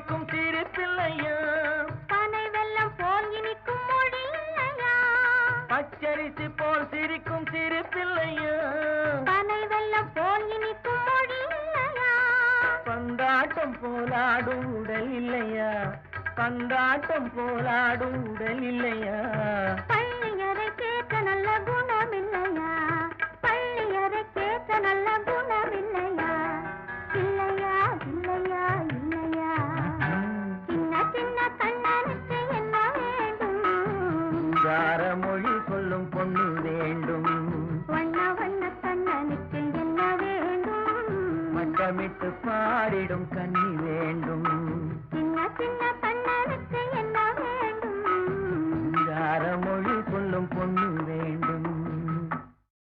சிரிக்கும் சிரிப்பில்லையா பனை வெல்லம் போல் இனிக்கும் மொழி இல்லையா பச்சரிசி போல் சிரிக்கும் சிரிப்பில்லையா பனை வெல்லம் போல் இனிக்கும் மொழி இல்லையா பந்தாட்டம் போலாடும் உடல் இல்லையா பந்தாட்டம் போலாடும் உடல் இல்லையா பள்ளியறை கேட்க நல்ல குணம் இல்லையா பள்ளியறை கேட்க நல்ல குணம் இல்லையா இல்லையா இல்லையா இல்லையா சின்ன சின்ன கண்ணனுக்கு என்ன வேண்டும் கார மொழி சொல்லும் பொண்ணு வேண்டும் வண்ண வண்ண கண்ணனுக்கு என்ன வேண்டும் மட்டமிட்டு பாடிடும் கண்ணி வேண்டும்